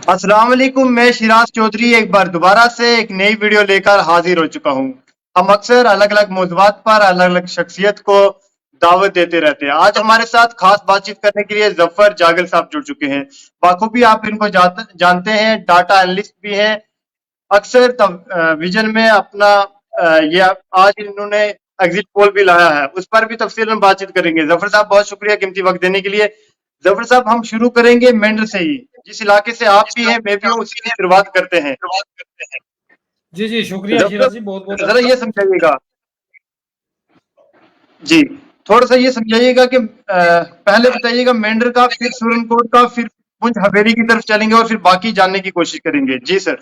अस्सलाम वालेकुम। मैं शिराज चौधरी एक बार दोबारा से एक नई वीडियो लेकर हाजिर हो चुका हूँ। हम अक्सर अलग अलग मौज़ूआत पर अलग अलग शख्सियत को दावत देते रहते हैं। आज हमारे साथ खास बातचीत करने के लिए जफर जागल साहब जुड़ चुके हैं। बाखूबी आप इनको जानते हैं, डाटा एनालिस्ट भी हैं। अक्सर विजन में अपना ये आज इन्होंने एग्जिट पोल भी लाया है, उस पर भी तफसील में बातचीत करेंगे। जफर साहब बहुत शुक्रिया कीमती वक्त देने के लिए। जफर साहब हम शुरू करेंगे मेंढर से ही। जिस इलाके से आप भी हैं मैं भी हूँ, उसी की शुरुआत करते हैं। जी जी, शुक्रिया जफर शिराज जी, बहुत साहब बहुत। जरा ये समझाइएगा, जी थोड़ा सा ये समझाइएगा कि पहले बताइएगा मेंढर का, फिर सुरनकोट का, फिर पुंछ हवेली की तरफ चलेंगे और फिर बाकी जानने की कोशिश करेंगे। जी सर।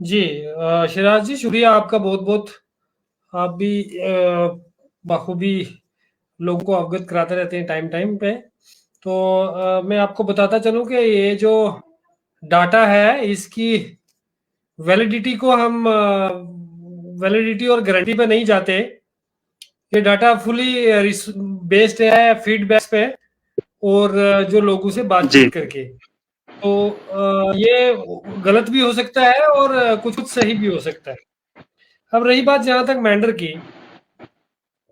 जी शिराज जी, शुक्रिया आपका बहुत बहुत। आप भी बखूबी लोगों को अवगत कराते रहते हैं टाइम टाइम पे। तो मैं आपको बताता चलूं कि ये जो डाटा है इसकी वैलिडिटी को हम वैलिडिटी और गारंटी पे नहीं जाते। ये डाटा फुली बेस्ड है फीडबैक पे और जो लोगों से जी बातचीत करके। तो ये गलत भी हो सकता है और कुछ कुछ सही भी हो सकता है। अब रही बात जहाँ तक मेंढर की,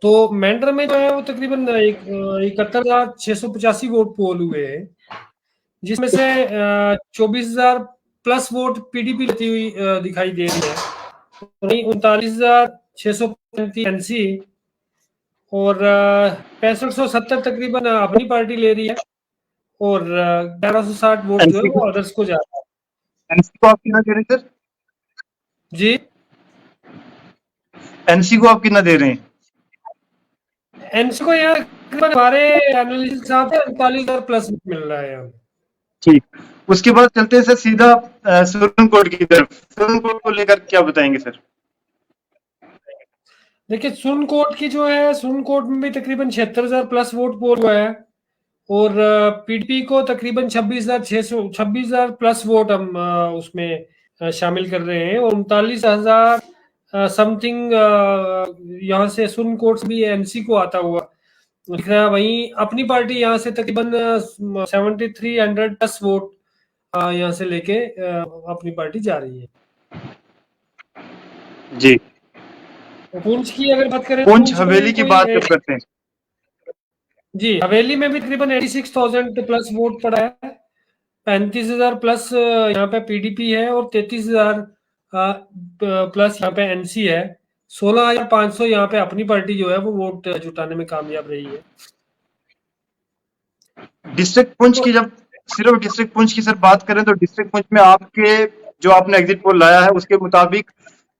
तो मेंढर में जो है वो तकरीबन 71,685 वोट पोल हुए हैं, जिसमें से 24,000 प्लस वोट पीडीपी लेती हुई दिखाई दे रही है। वहीं 39,635 एनसी और 6570 तकरीबन अपनी पार्टी ले रही है और 1160 वोट जो है एनसी वो को अदर्स को जा रहा है। एनसी को आप कितना दे रहे हैं सर? जी, एनसी को आप कितना दे रहे हैं? एनसी को यहाँ तकरीबन हमारे एनालिसिस के हिसाब से 39,000 प्लस मिल रहा है यहाँ। ठीक, उसके बाद चलते हैं सर सीधा सुरनकोट की तरफ। सुरनकोट को लेकर क्या बताएंगे सर? देखिए, सुरनकोट की जो है, सुरनकोट में भी तकरीबन 76,000 प्लस वोट पोल हुआ है और पीडीपी को तकरीबन 26,000 प्लस वोट हम उसमें शामिल कर रहे हैं और 39,000 समथिंग यहाँ से सुरनकोट से भी एनसी को आता हुआ दिख रहा है। वहीं अपनी पार्टी यहाँ से तकरीबन 7,300 प्लस वोट यहाँ से लेके अपनी पार्टी जा रही है। जी, पुंछ की अगर बात करें तो पुंछ पुंछ में भी हवेली की कोई बात जब करते हैं। जी, हवेली में भी तकरीबन 86,000 प्लस वोट पड़ा है। 35,000 प्लस यहाँ पे पीडीपी है और 33,000 प्लस यहाँ पे एनसी है। 16,500 यहाँ पे अपनी पार्टी जो है वो वोट जुटाने में कामयाब रही है। डिस्ट्रिक्ट पुंछ तो की जब सिर्फ डिस्ट्रिक्ट पुंछ की सर बात करें तो डिस्ट्रिक्ट पुंछ में आपके जो आपने एग्जिट पोल लाया है उसके मुताबिक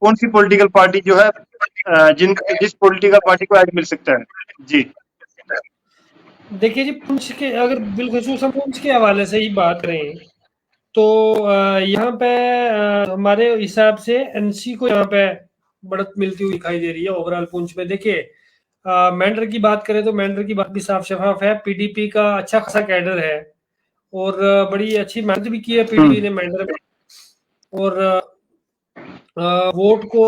कौन सी पॉलिटिकल पार्टी जो है जिस पॉलिटिकल पार्टी को एड मिल सकता है? जी देखिए जी, पुंछ के अगर बिलखसूस हम पुंछ के हवाले से ही बात करें तो यहाँ पे हमारे हिसाब से एनसी को यहाँ पे बढ़त मिलती हुई दिखाई दे रही है ओवरऑल पुंछ में। देखिए, मेंढर की बात करें तो मेंढर की बात भी साफ शफाफ है। पीडीपी का अच्छा खासा कैडर है और बड़ी अच्छी मेहनत भी की है पीडीपी ने मेंढर में और वोट को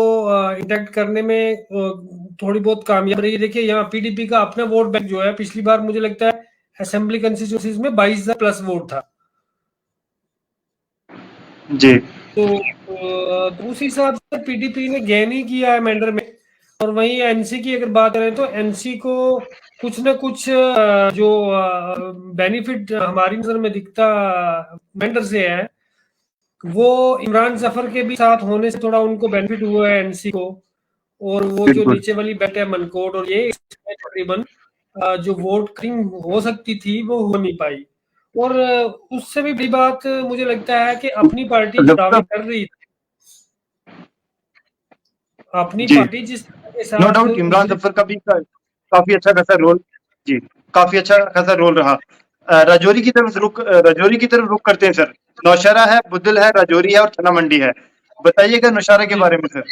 इंटैक्ट करने में थोड़ी बहुत कामयाब रही है। देखिए, यहाँ पीडीपी का अपना वोट बैंक जो है पिछली बार मुझे लगता है असेंबली कंस्टिट्यूंसीज में 22,000 प्लस वोट था। जी तो उस हिसाब से पीडीपी ने गेन ही किया है मेंढर में। और वहीं एनसी की अगर बात करें तो एनसी को कुछ ना कुछ जो बेनिफिट हमारी नजर में दिखता मेंढर से है, वो इमरान जफर के भी साथ होने से थोड़ा उनको बेनिफिट हुआ है एनसी को। और वो जो बिल्कुल। नीचे वाली बेल्ट है मनकोट और ये तकरीबन जो वोट कटिंग हो सकती थी वो हो नहीं पाई। और उससे भी बड़ी बात मुझे लगता है कि अपनी पार्टी जो दावे जब कर रही थी, अपनी जी पार्टी जिस तरह के नो साथ डाउट इमरान पिछले जफर का भी काफी अच्छा खासा रोल, जी काफी अच्छा खासा रोल रहा। राजौरी की तरफ रुख करते हैं सर। नौशहरा है, बुदल है, राजौरी है और थना मंडी है। बताइएगा नौशहरा के जी बारे में सर।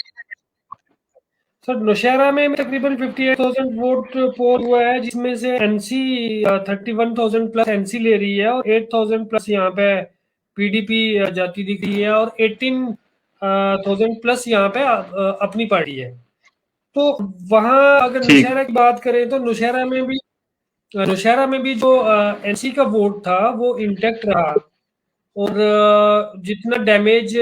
सर, नौशहरा में तकरीबन 58,000 वोट पोल हुआ है, जिसमें से एनसी 31,000 प्लस एनसी ले रही है और 8,000 प्लस यहाँ पे पीडीपी जाती दिख रही है और 18,000 प्लस यहाँ पे अपनी पार्टी है। तो वहाँ अगर ठीक, नौशहरा की बात करें तो नौशहरा में भी जो एनसी का वोट था वो इंटैक्ट रहा। और जितना डैमेज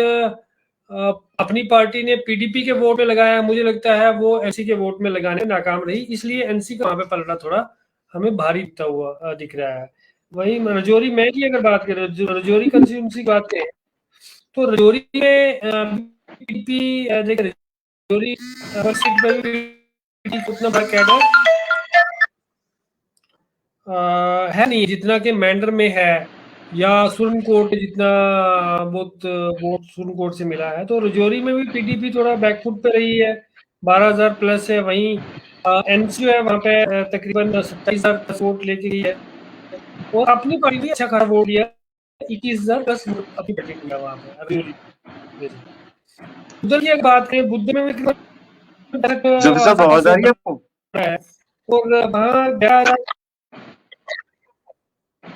अपनी पार्टी ने पीडीपी के वोट में लगाया, मुझे लगता है वो एनसी के वोट में लगाने में नाकाम रही, इसलिए एनसी का वहां पे पलड़ा थोड़ा हमें भारी दिखता हुआ दिख रहा है। वही रजौरी में की अगर बात करें, रजौरी कंस्टिट्यूंसी की बात करें तो रजौरी में पीडीपी देखिए रजौरी सीट पर भी उतना बड़ा कैडर है नहीं जितना कि मैंडर में है या सुरन कोट जितना बहुत वोट सुरन कोट से मिला है। तो रजौरी में भी पीडीपी थोड़ा बैकफुट पे रही है, 12,000 प्लस है। वहीं एनसीओ है वहां पे तकरीबन 27,000 प्लस वोट लेके गई है और अपनी पार्टी भी अच्छा खासा वोट दिया, 21,000 प्लस वोट अपनी पार्टी को दिया वहां पे रजौरी में। बुद्धल की एक बात करें, बुद्ध में भी जफर साहब आवाज आ रही है आपको? है और वहाँ 11,000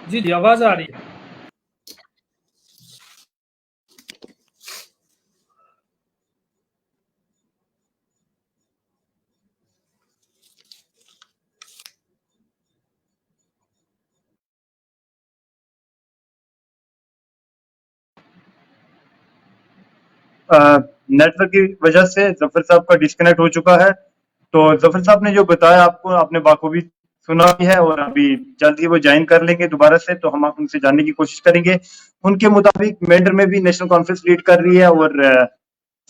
जी जी आवाज आ रही है। नेटवर्क की वजह से जफर साहब का डिस्कनेक्ट हो चुका है। तो जफर साहब ने जो बताया आपको, आपने बाखूबी सुना भी है और अभी जल्दी वो ज्वाइन कर लेंगे दोबारा से, तो हम उनसे जानने की कोशिश करेंगे। उनके मुताबिक मेंढर में भी नेशनल कॉन्फ्रेंस लीड कर रही है और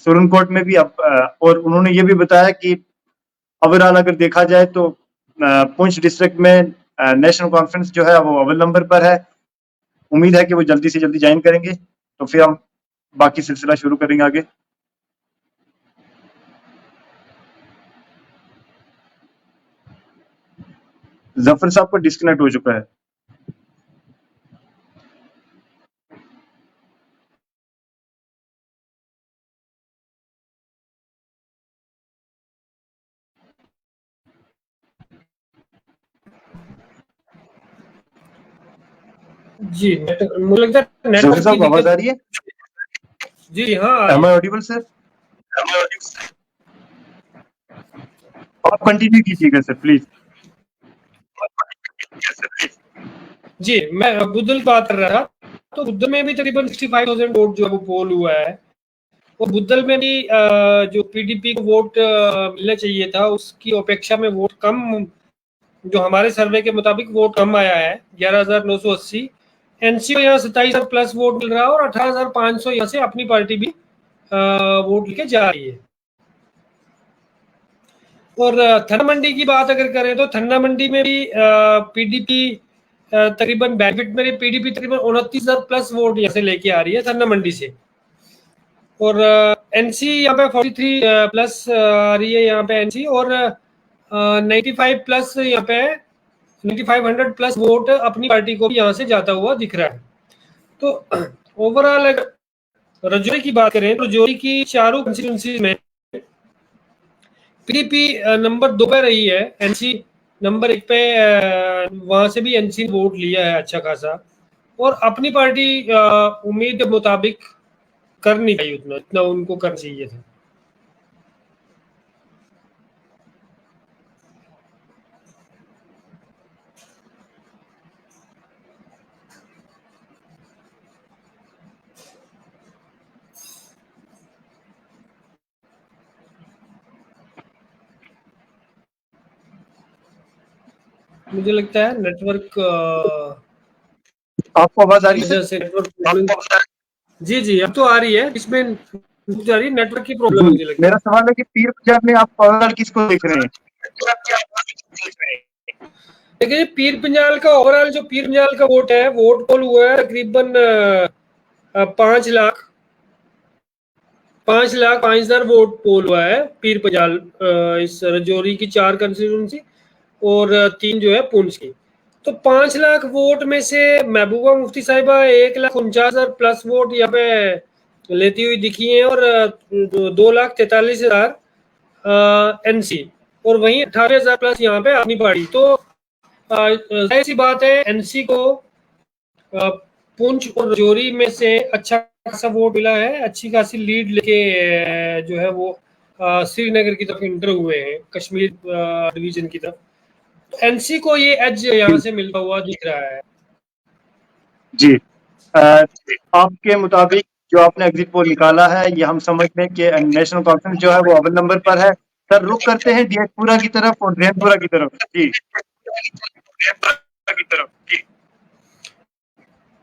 सुरन कोट में भी अब और उन्होंने ये भी बताया कि ओवरऑल अगर देखा जाए तो पुंछ डिस्ट्रिक्ट में नेशनल कॉन्फ्रेंस जो है वो अव्वल नंबर पर है। उम्मीद है कि वो जल्दी से जल्दी ज्वाइन करेंगे, तो फिर हम बाकी सिलसिला शुरू करेंगे आगे। जफर साहब को डिस्कनेक्ट हो चुका है। जी मुझे लगता है जफर नेटवर्क की साहब आवाज दिक्कत। आ रही है? जी हाँ आ रही एम है। I audible sir? आप कंटिन्यू कीजिएगा सर प्लीज। जी मैं बुद्धल की बात कर रहा था, तो बुद्धल में भी तकरीबन 65,000 वोट जो है वो पोल हुआ है और बुद्धल में भी जो पीडीपी को वोट मिलना चाहिए था उसकी अपेक्षा में वोट कम, जो हमारे सर्वे के मुताबिक वोट कम आया है 11,980। एनसीओ यहाँ 27,000 प्लस वोट मिल रहा है और 18,500 यहाँ से अपनी पार्टी भी वोट लेके जा रही है। और थन्ना मंडी की बात अगर करें तो थन्ना मंडी में भी पीडीपी तकरीबन बेनिफिट में पीडीपी तकरीबन 29,000 प्लस वोट यहाँ से लेके आ रही है थन्ना मंडी से। और एनसी यहाँ पे 43 प्लस आ रही है यहाँ पे एनसी और 95 प्लस यहाँ पे 9500 प्लस वोट अपनी पार्टी को भी यहाँ से जाता हुआ दिख रहा है। तो ओवरऑल अगर रजौरी की बात करें तो रजौरी की चारों कंस्टिट्यूंसी में पीडीपी नंबर 2 पे रही है, एनसी नंबर 1 पे वहां से भी एनसी वोट लिया है अच्छा खासा और अपनी पार्टी उम्मीद के मुताबिक कर नहीं पाई उतना इतना उनको करना चाहिए था। मुझे लगता है नेटवर्क आपको आवाज आ रही है वजह सर? से नेटवर्क प्रॉब्लम। जी जी अब तो आ रही है, इसमें जा रही है नेटवर्क की प्रॉब्लम मुझे लगता मेरा है। सवाल है कि पीर पंजाब में आप ओवरऑल किसको देख रहे हैं? देखिए पीर पंजाल का ओवरऑल जो पीर पंजाल का वोट है, वोट पोल हुआ है तकरीबन 5,05,000 वोट पोल हुआ है पीर पंजाल इस रजौरी की 4 कंस्टिट्यूंसी और 3 जो है पुंछ की। तो 5 लाख वोट में से महबूबा मुफ्ती साहिबा 1,49,000 प्लस वोट यहाँ पे लेती हुई दिखी है और 2,43,000 एनसी और वहीं 18,000 प्लस यहाँ पे अपनी पार्टी। तो जाहिर सी बात है एनसी को पुंछ और रजौरी में से अच्छा खासा वोट मिला है, अच्छी खासी लीड लेके जो है वो श्रीनगर की तरफ इंटर हुए हैं, कश्मीर डिवीजन की तरफ। एनसी को ये एज यहाँ से मिलता हुआ दिख रहा है। जी आपके मुताबिक जो आपने एग्जिट पोल निकाला है, ये हम समझ लें कि नेशनल कॉन्फ्रेंस जो है वो अव्वल नंबर पर है। सर रुख करते हैं डीएचपुरा की तरफ और जैनपुरा की तरफ। जी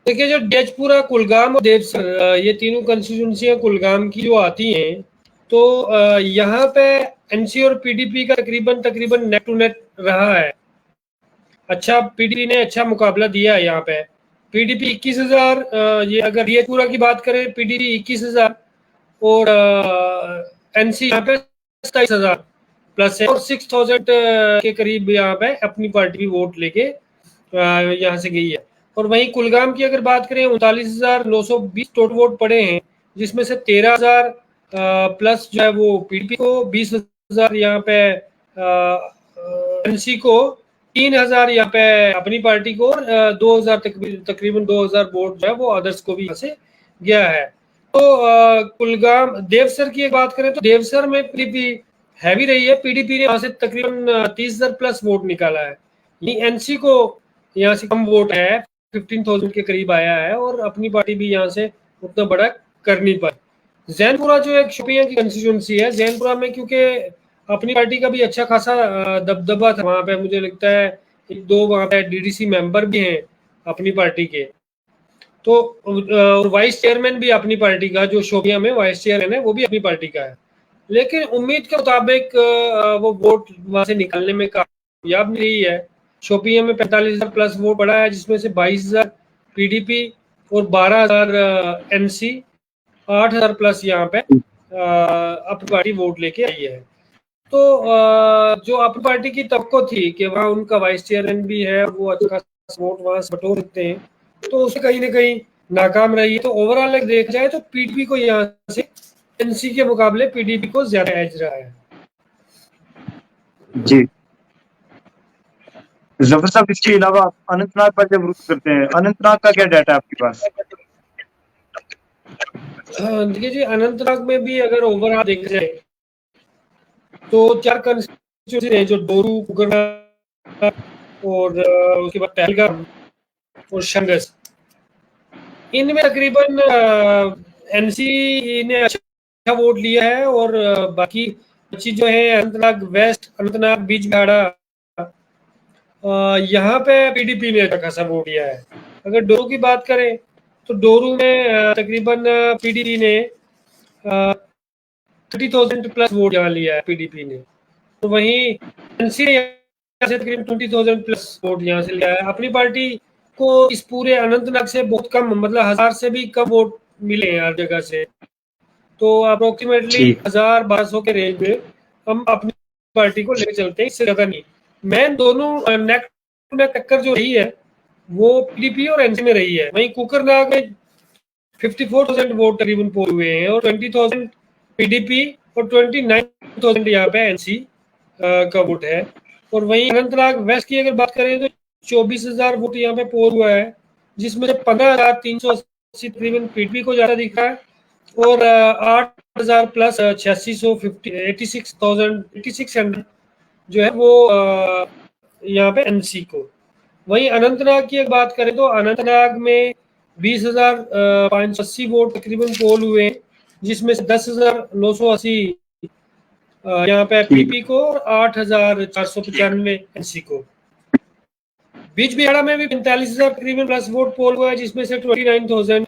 देखिए, जो डेजपुरा, कुलगाम और देवसर, ये तीनों कंस्टिट्यूंसियां कुलगाम की जो आती हैं, तो यहाँ पे एनसी और पीडीपी का तकरीबन नेक टू नेक रहा है। अच्छा, पीडीपी ने अच्छा मुकाबला दिया है यहाँ पे। पीडीपी 21,000, ये अगर डेजपुरा की बात करें, पीडीपी 21,000 और एनसी यहाँ पे 27,000 प्लस है, और 6,000 के करीब यहाँ पे अपनी पार्टी भी वोट लेके यहाँ से गई है। और वहीं कुलगाम की अगर बात करें, 39,920 टोटल वोट पड़े हैं, जिसमें से 13,000 प्लस जो है वो पीडीपी को, 20,000 यहाँ पे एनसी को, 3,000 यहाँ पे अपनी पार्टी को, और 2,000 तकरीबन 2,000 वोट जो है वो अदर्स को भी यहाँ से गया है। तो कुलगाम, देवसर की एक बात करें तो देवसर में पीडीपी हैवी रही है। पीडीपी ने यहाँ से तकरीबन 30,000 प्लस वोट निकाला है। एनसी को यहाँ से कम वोट है, 15,000 के करीब आया है, और अपनी पार्टी भी यहाँ से उतना बड़ा कर नहीं पाई। जैनपुरा जो एक शोपियां की कंस्टिट्यूंसी है, जैनपुरा में क्योंकि अपनी पार्टी का भी अच्छा खासा दबदबा था वहां पे, मुझे लगता है 1-2 वहां पे डीडीसी मेंबर भी हैं अपनी पार्टी के, तो वाइस चेयरमैन भी अपनी पार्टी का, जो शोपियां में वाइस चेयरमैन है वो भी अपनी पार्टी का है। लेकिन उम्मीद के मुताबिक वो वोट वहां से निकालने में कामयाब नहीं रही है। शोपियां में 45,000 प्लस वोट पड़ा है, जिसमें से 22,000 पीडीपी और 12,000 एनसी, 8,000 प्लस यहाँ पे अपनी पार्टी वोट लेके आई है। तो जो अपनी पार्टी की तवक्को थी कि वहाँ उनका वाइस चेयरमैन भी है, वो अच्छा वोट वहां से बटोर सकते हैं, तो उसे कहीं ना कहीं नाकाम रही है। तो ओवरऑल अगर देखा जाए तो पीडीपी को यहाँ से एनसी के मुकाबले पीडीपी को ज्यादा एज रहा है। जी जफर साहब, इसके अलावा अनंतनाग पर जब रुख करते हैं, अनंतनाग का क्या डाटा है आपके पास? देखिए जी, अनंतनाग में भी अगर ओवरऑल देखा जाए तो 4 कंस्टिट्यूंसी हैं, जो डोरू, कुकरनाग और उसके बाद पहलगाम और शंगस। इनमें तकरीबन एनसी ने अच्छा वोट लिया है, और बाकी बच्ची जो है अनंतनाग वेस्ट, अनंतनाग बीजबिहाड़ा, यहाँ पे पीडीपी ने अच्छा खासा वोट लिया है। अगर डोरू की बात करें तो डोरू में तकरीबन पीडीपी ने 30,000 प्लस वोट यहाँ लिया है पीडीपी ने। तो वहीं एनसी ने यहाँ से तकरीबन 20,000 प्लस वोट यहाँ से लिया है। अपनी पार्टी को इस पूरे अनंतनाग से बहुत कम, मतलब 1,000 से भी कम वोट मिले हैं हर जगह से। तो अप्रोक्सीमेटली 1,000-1,200 के रेंज में हम अपनी पार्टी को लेकर चलते हैं, इससे ज्यादा नहीं। मैं दोनों नेक टू नेक टक्कर जो रही है वो पीडीपी और एनसी में रही है। वहीं कुकरनाग में 54,000 वोट तकरीबन पोल हुए हैं, और 20,000 पीडीपी और 29,000 यहाँ पे एनसी का वोट है। और वहीं अनंतनाग वेस्ट की अगर बात करें तो 24,000 वोट यहाँ पे पोल हुआ है, जिसमें से 15,380 तकरीबन पीडीपी को ज्यादा दिख रहा है, और 8,000 प्लस 86,000 जो है वो यहाँ पे एनसी को। वहीं अनंतनाग की एक बात करें तो अनंतनाग में 20,580 वोट तकरीबन पोल हुए, जिसमें से 10,980 यहाँ पे पीपी को, और 8,495 एनसी को। बीजबिहाड़ा में भी 45,000 तकरीबन प्लस वोट पोल हुआ है, जिसमें से 29,000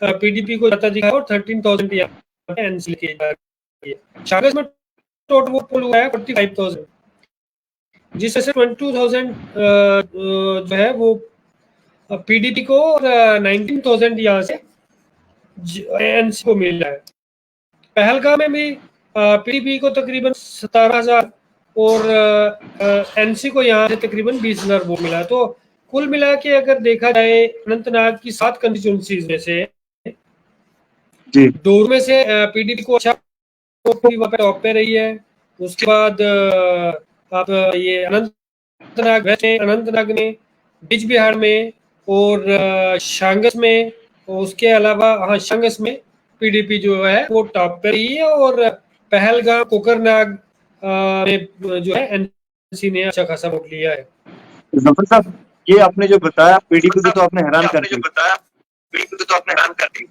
पीडीपी को जाता दिखा, और 13,000 यहाँ पे एनसी के। शागस में टोटल वोट पोल हुआ है 45,000, जिसमें से 22,000 जो है वो पीडीपी को, और 19,000 यहाँ से एनसी को मिल रहा है। पहलगाम में भी पीडीपी को तकरीबन 17,000 और एनसी को यहाँ से तकरीबन 20,000 वोट मिला। तो कुल मिला के अगर देखा जाए अनंतनाग की 7 कंस्टिट्यूंसीज में से डोरू में से पीडीपी को अच्छा वहाँ पे टॉप पे रही है। उसके बाद आप ये अनंतनाग वेस्ट में, अनंतनाग में, बीजबिहाड़ में और शांगस में, और उसके अलावा हाँ शांगस में पीडीपी जो है वो टॉप पे रही है, और पहलगाम, कोकरनाग में जो है एनसी ने अच्छा खासा वोट लिया है। जफर साहब, ये आपने जो बताया पीडीपी को तो आपने हैरान कर दिया। तो आपने हैरान कर दी।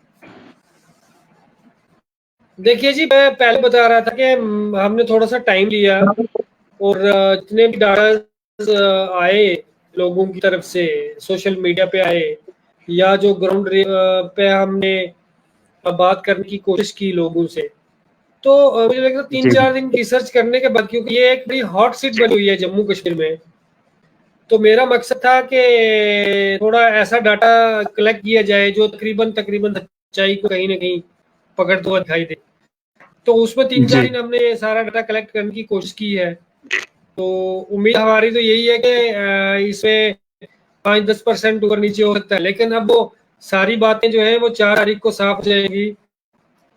देखिए जी, मैं पहले बता रहा था कि हमने थोड़ा सा टाइम लिया और जितने भी डाटा आए लोगों की तरफ से, सोशल मीडिया पे आए या जो ग्राउंड पे हमने बात करने की कोशिश की लोगों से, तो मुझे लगता है 3-4 दिन रिसर्च करने के बाद, क्योंकि ये एक बड़ी हॉट सीट बनी हुई है जम्मू कश्मीर में, तो मेरा मकसद था कि थोड़ा ऐसा डाटा कलेक्ट किया जाए जो तकरीबन सच्चाई को कहीं ना कहीं पकड़ता हुआ दिखाई दे। तो उसमें 3-4 दिन हमने ये सारा डाटा कलेक्ट करने की कोशिश की है। तो उम्मीद हमारी तो यही है कि इसमें 5-10% ऊपर नीचे हो सकता है, लेकिन अब वो सारी बातें जो है वो 4 तारीख को साफ हो जाएगी,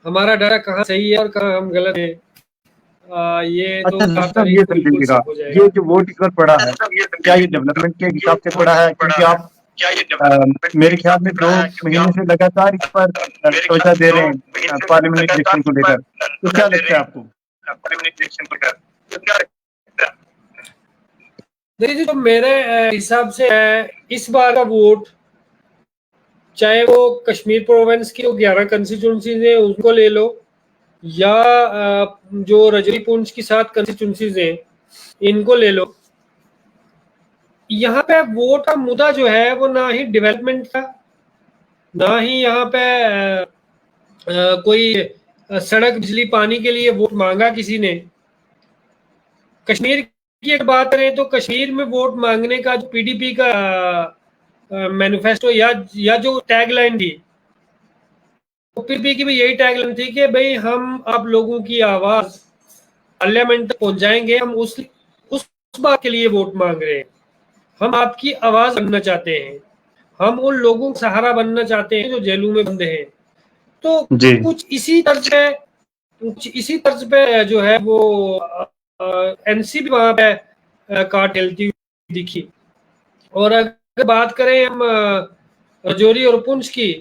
हमारा डाटा कहाँ सही है और कहाँ हम गलत है। ये तो 4 अच्छा, तारीख ये को बिल्कुल समझिएगा, साफ हो जाएगा। ये जो वोट इस पर पड़ा है, क्या ये डेवलपमेंट के हिसाब से पड़ा है? क्योंकि आप मेरे ख्याल में 2 महीने से लगातार इस पर चर्चा दे रहे हैं पार्लियामेंट इलेक्शन को लेकर, तो क्या लगता है आपको? देखिए जी, तो मेरे हिसाब से है, इस बार का वोट, चाहे वो कश्मीर प्रोविंस की जो 11 कंस्टिट्यूंसीज है उनको ले लो, या जो रजौरी पुंछ की 7 कंस्टिट्यूंसीज हैं इनको ले लो, यहाँ पे वोट का मुद्दा जो है वो ना ही डेवलपमेंट का, ना ही यहाँ पे कोई सड़क बिजली पानी के लिए वोट मांगा किसी ने। कश्मीर की एक बात करें तो कश्मीर में वोट मांगने का जो पीडीपी का मैनिफेस्टो या जो टैगलाइन थी, तो पीडीपी की भी यही टैगलाइन थी कि भाई हम आप लोगों की आवाज पार्लियामेंट तक पहुंचाएंगे, हम उस बात के लिए वोट मांग रहे हैं, हम आपकी आवाज बनना चाहते हैं, हम उन लोगों का सहारा बनना चाहते हैं जो जेलों में बंद हैं। तो कुछ इसी तर्ज पे जो है वो एनसीपी वहां पे काट खेलती हुई दिखी। और अगर बात करें हम रजौरी और पुंछ की,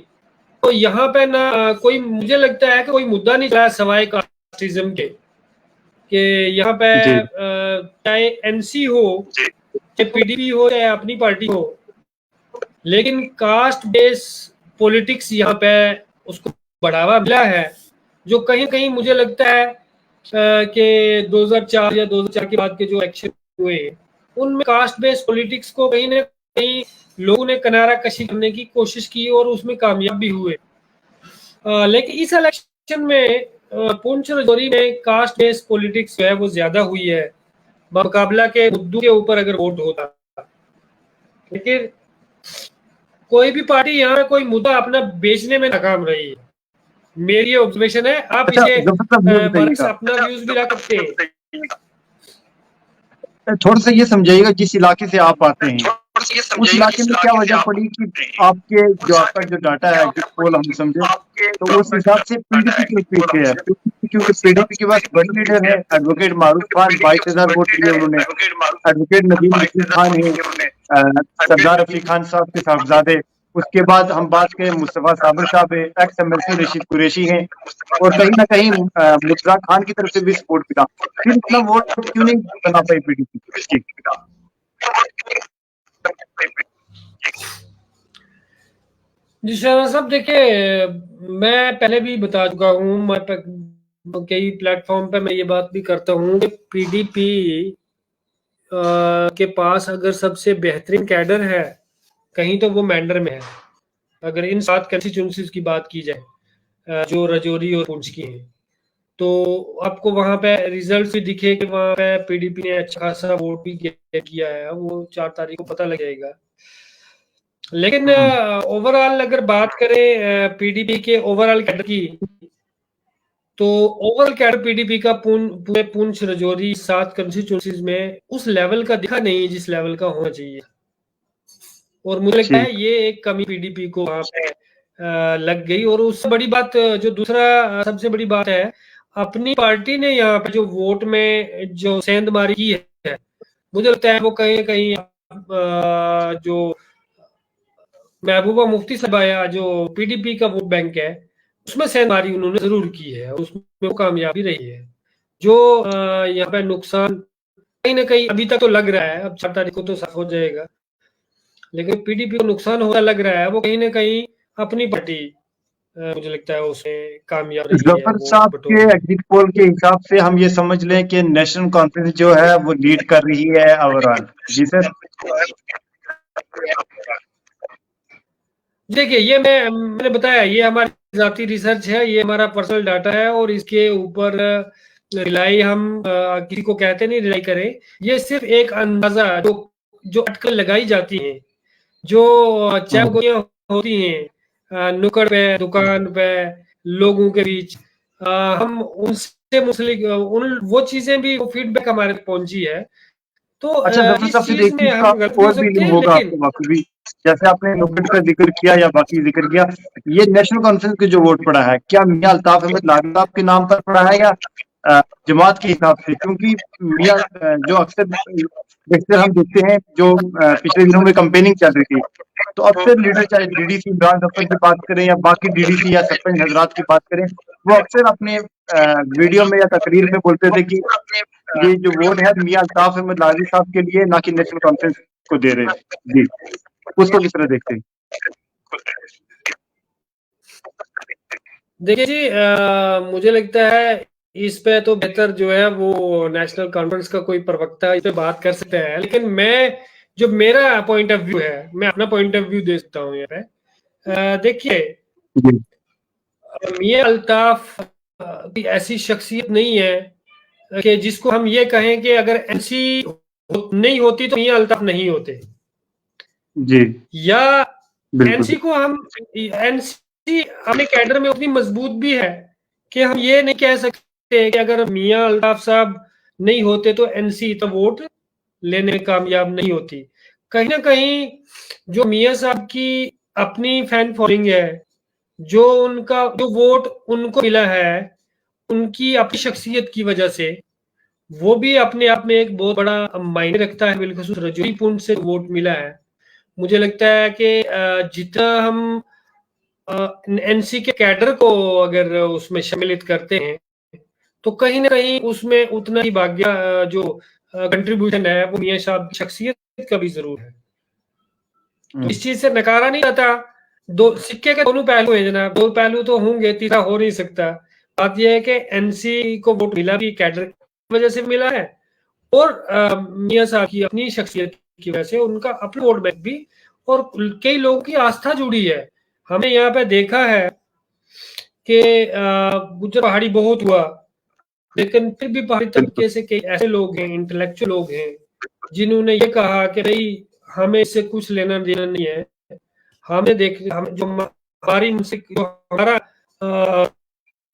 तो यहाँ पे ना कोई, मुझे लगता है कि कोई मुद्दा नहीं चला सवाए कास्टिज्म के, कि यहाँ पे चाहे एनसी हो, चाहे पीडीपी हो, चाहे अपनी पार्टी हो, लेकिन कास्ट बेस पॉलिटिक्स यहाँ पे उसको बढ़ावा मिला है, जो कहीं कहीं मुझे लगता है कि 2004 या 2004 के बाद के जो इलेक्शन हुए उनमें कास्ट बेस्ड पॉलिटिक्स को कहीं ना कहीं लोगों ने किनारा कशी करने की कोशिश की और उसमें कामयाब भी हुए। लेकिन इस इलेक्शन में पुंछ रजौरी में कास्ट बेस्ड पॉलिटिक्स जो है वो ज्यादा हुई है मुकाबला के मुद्दों के ऊपर अगर वोट होता। लेकिन कोई भी पार्टी यहाँ कोई मुद्दा अपना बेचने में नाकाम रही है, मेरी ये ऑब्जर्वेशन है। आप इसे अपना व्यूज भी रख सकते हैं। थोड़ा सा ये समझाइएगा, जिस इलाके से आप आते हैं उस इलाके में क्या वजह पड़ी कि आपके जो आपका जो डाटा है, जो पोल हम समझे, तो उस हिसाब से पीडीपी क्यों पीछे है? क्योंकि पीडीपी के पास बड़ी लीडर है एडवोकेट मारूफ खान, 22,000 वोट लिए उन्होंने। एडवोकेट नदीम रशीद खान है, सरदार रफी खान साहब के साहबजादे। उसके बाद हम बात करें मुस्तफा साबिर साहब है, एक्स एमएलसी रशीद कुरैशी हैं, और कहीं ना कहीं मुर्तजा खान की तरफ से भी सपोर्ट मिला। फिर इतना वोट क्यों नहीं बना पाई पीडीपी? जी शहनाज साहब, देखिए मैं पहले भी बता चुका हूँ, मैं कई प्लेटफॉर्म पे मैं ये बात भी करता हूँ कि पीडीपी के पास अगर सबसे बेहतरीन कैडर है कहीं तो वो मैंडर में है। अगर इन 7 कंस्टिट्यूंसीज की बात की जाए जो रजौरी और पुंछ की हैं, तो आपको वहां पे रिजल्ट भी दिखे कि वहां पे पीडीपी ने अच्छा खासा वोट भी किया है, वो 4 तारीख को पता लग जाएगा। लेकिन ओवरऑल अगर बात करें पीडीपी के ओवरऑल कैडर की, तो ओवरऑल कैडर पीडीपी का पूरे पुंछ रजौरी 7 कंस्टिट्यूंसीज में उस लेवल का दिखा नहीं जिस लेवल का होना चाहिए। और मुझे लगता है ये एक कमी पीडीपी को वहां पे लग गई। और उससे बड़ी बात, जो दूसरा सबसे बड़ी बात है, अपनी पार्टी ने यहाँ पे जो वोट में जो सेंधमारी की है, मुझे लगता है वो कहीं कहीं जो महबूबा मुफ्ती साहब जो पीडीपी का वोट बैंक है उसमें सेंधमारी उन्होंने जरूर की है, और उसमें वो कामयाबी रही है। जो यहाँ पे नुकसान कहीं ना कहीं अभी तक तो लग रहा है, अब 4 तारीख को तो साफ हो जाएगा, लेकिन पीडीपी को नुकसान होता लग रहा है वो कहीं ना कहीं अपनी पार्टी मुझे लगता है उसे कामयाब रही है जफर वोट साहब के बटोरने में। एग्जिट पोल के हिसाब से हम ये समझ लें कि नेशनल कॉन्फ्रेंस जो है वो लीड कर रही है ओवरऑल। जी सर। देखिए ये मैंने बताया ये हमारी ज़ाती रिसर्च है, ये हमारा पर्सनल डाटा है और इसके ऊपर रिलाई हम किसी को कहते नहीं रिलाई करें। ये सिर्फ एक अंदाजा जो अटकल लगाई जाती हैं, जो चाबुकियाँ होती हैं नुक्कड़ पे, दुकान पे, लोगों के बीच, हम उनसे मुंसलिक उन वो चीज़ें भी वो फीडबैक हमारे तक पहुँची है। तो अच्छा जफर इस साहब, फिर चीज़ एक में चीज का हम गलत भी हो और भी सकते इल्म हैं होगा लेकिन आपको बखूबी, जैसे आपने नुक्कड़ का जिक्र किया या बाकी जिक्र किया, ये नेशनल कॉन्फ्रेंस के जो वोट पड़ा है, क्या मियां अल्ताफ अहमद लारी साहब के नाम पर पड़ा है या जमात के हिसाब से? क्योंकि मियां जो अक्सर हम देखते हैं जो पिछले दिनों में कंपेनिंग चल रही थी, तो अक्सर लीडर चाहे डीडीसी इमरान जफर की बात करें या बाकी डीडीसी या सरपंच हजरात की बात करें, वो अक्सर अपने वीडियो में या तकरीर में बोलते थे कि ये जो वोट है मियां अल्ताफ अहमद लारी साहब के लिए, ना कि नेशनल कॉन्फ्रेंस को दे रहे हैं। जी, उसको किस तरह देखते हैं? देखिए जी मुझे लगता है इस पे तो बेहतर जो है वो नेशनल कॉन्फ्रेंस का कोई प्रवक्ता इस पे बात कर सकता है, लेकिन मैं जो मेरा पॉइंट ऑफ व्यू है, मैं अपना पॉइंट ऑफ व्यू दे सकता हूँ यहाँ पे। देखिए जी मियां अल्ताफ की ऐसी शख्सियत नहीं है कि जिसको हम ये कहें कि अगर एनसी नहीं होती तो मियां अल्ताफ नहीं होते, जी या बिल्कुल। एनसी को हम एनसी अपने कैडर में उतनी मजबूत भी है कि हम ये नहीं कह सकते कि अगर मियां अल्ताफ साहब नहीं होते तो एनसी तो वोट लेने में कामयाब नहीं होती। कहीं ना कहीं जो मियां साहब की अपनी फैन फॉलोइंग है, जो उनका जो वोट उनको मिला है उनकी अपनी शख्सियत की वजह से, वो भी अपने आप में एक बहुत बड़ा मायने रखता है। बिल्कुल रजोई पुंज से वोट मिला है, मुझे लगता है कि जितना हम एनसी के कैडर को अगर उसमें सम्मिलित करते हैं तो कहीं ना कहीं उसमें उतना ही भाग्य जो कंट्रीब्यूशन है वो मियां साहब की शख्सियत का भी जरूर है। तो इस चीज से नकारा नहीं जाता। दो सिक्के के दोनों पहलू हैं जनाब, दो पहलू तो होंगे, तीसरा हो नहीं सकता। बात यह है कि एनसी को वोट मिला भी कैडर की वजह से मिला है और मियां साहब की अपनी शख्सियत की वजह से उनका अपना वोट बैंक भी और कई लोगों की आस्था जुड़ी है। हमने यहाँ पे देखा है कि गुजर पहाड़ी बहुत हुआ, लेकिन फिर भी पहाड़ी तबके से कई ऐसे लोग हैं, इंटेलेक्चुअल लोग हैं, जिन्होंने ये कहा कि भाई हमें इससे कुछ लेना देना नहीं है, हमें देख हम जो हमारी जो हमारा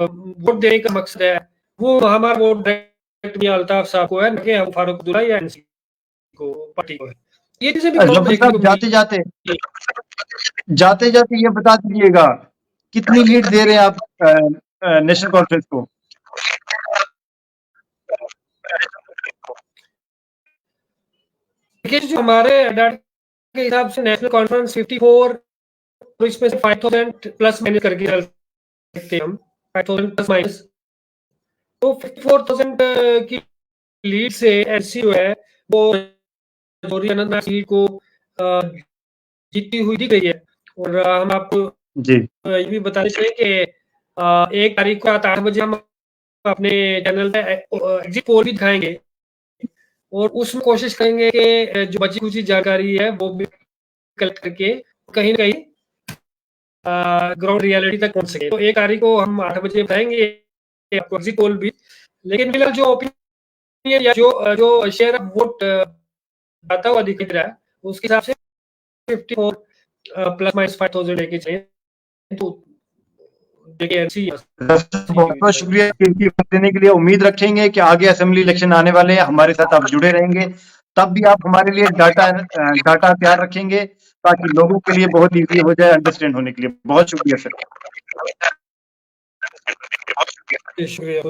वोट देने का मकसद है वो हमारा वोट डायरेक्ट मियां अल्ताफ साहब को है, न कि हम फारूक अब्दुल्ला या एनसी को पार्टी को है। ये चीजें भी बहुत जफर देखने को साहब, मिली। जाते जाते ये बता दीजिएगा, कितनी लीड दे रहे हैं आप नेशनल कॉन्फ्रेंस को? देखिए जो हमारे डाटा के हिसाब से नेशनल कॉन्फ्रेंस 54 और इसमें से 5000 प्लस माइनस करके चल सकते हैं हम, 5000 प्लस माइनस, तो 54,000 की लीड से एनसी जो है वो अनंतनाग सीट को जीती हुई दिख रही है। और हम आपको जी ये भी बताते चले कि 1 तारीख को रात 8 बजे हम अपने चैनल पे एग्जिट पोल भी दिखाएंगे और उसमें कोशिश करेंगे कि जो बची कुछ जानकारी है वो भी कलेक्ट करके कहीं ना कहीं ग्राउंड रियलिटी तक पहुंच सके। तो 1 तारीख को हम 8 बजे बताएंगे आपको एग्जिट पोल भी, लेकिन फिलहाल जो ओपिनियन या जो शेयर वोट आता हुआ दिख रहा है उसके हिसाब से 54 प्लस माइनस 5000 लेके चाहिए। तो देखिए बहुत बहुत शुक्रिया कीमती वक्त देने के लिए। उम्मीद रखेंगे कि आगे असेंबली इलेक्शन आने वाले हैं, हमारे साथ आप जुड़े रहेंगे, तब भी आप हमारे लिए डाटा तैयार रखेंगे ताकि लोगों के लिए बहुत इजी हो जाए अंडरस्टैंड होने के लिए। बहुत शुक्रिया सर। शुक्रिया।